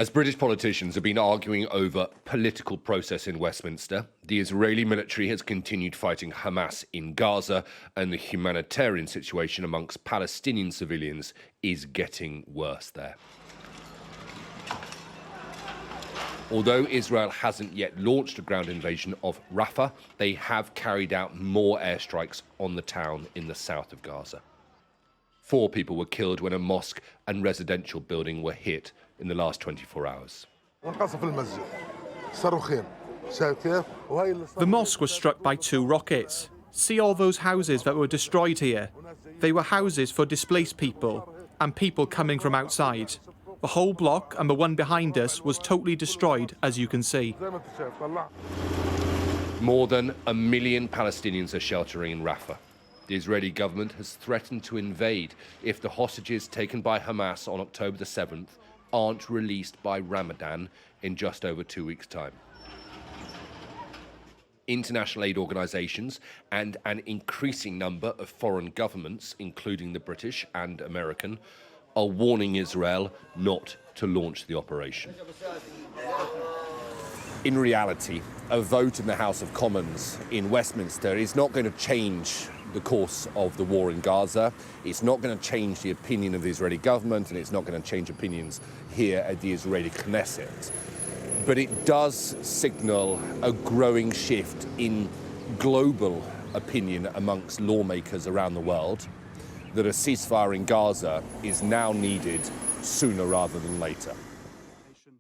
As British politicians have been arguing over political process in Westminster, the Israeli military has continued fighting Hamas in Gaza, and the humanitarian situation amongst Palestinian civilians is getting worse there. Although Israel hasn't yet launched a ground invasion of Rafah, they have carried out more airstrikes on the town in the south of Gaza. 4 people were killed when a mosque and residential building were hit in the last 24 hours. The mosque was struck by 2 rockets. See all those houses that were destroyed here? They were houses for displaced people and people coming from outside. The whole block and the one behind us was totally destroyed, as you can see. More than 1 million Palestinians are sheltering in Rafah. The Israeli government has threatened to invade if the hostages taken by Hamas on October the 7th aren't released by Ramadan in just over 2 weeks' time. International aid organisations and an increasing number of foreign governments, including the British and American, are warning Israel not to launch the operation. In reality, a vote in the House of Commons in Westminster is not going to change the course of the war in Gaza. It's not going to change the opinion of the Israeli government, and it's not going to change opinions here at the Israeli Knesset. But it does signal a growing shift in global opinion amongst lawmakers around the world that a ceasefire in Gaza is now needed sooner rather than later.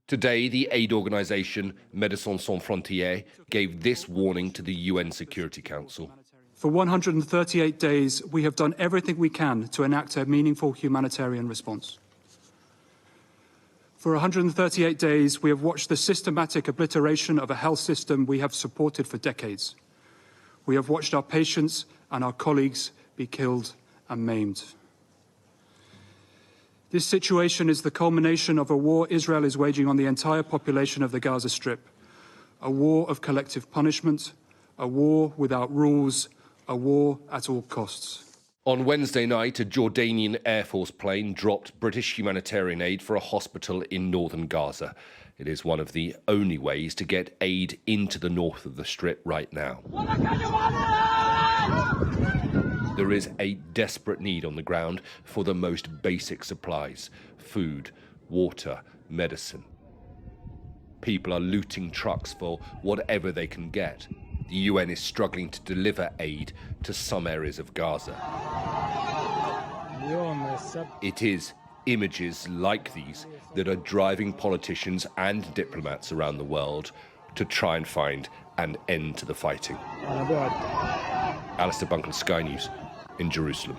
Today, the aid organisation Médecins Sans Frontières gave this warning to the UN Security Council. For 138 days, we have done everything we can to enact a meaningful humanitarian response. For 138 days, we have watched the systematic obliteration of a health system we have supported for decades. We have watched our patients and our colleagues be killed and maimed. This situation is the culmination of a war Israel is waging on the entire population of the Gaza Strip. A war of collective punishment, a war without rules, a war at all costs. On Wednesday night, a Jordanian Air Force plane dropped British humanitarian aid for a hospital in northern Gaza. It is one of the only ways to get aid into the north of the Strip right now. There is a desperate need on the ground for the most basic supplies: food, water, medicine. People are looting trucks for whatever they can get. The UN is struggling to deliver aid to some areas of Gaza. It is images like these that are driving politicians and diplomats around the world to try and find an end to the fighting. Alistair, Bunkall, Sky News in Jerusalem.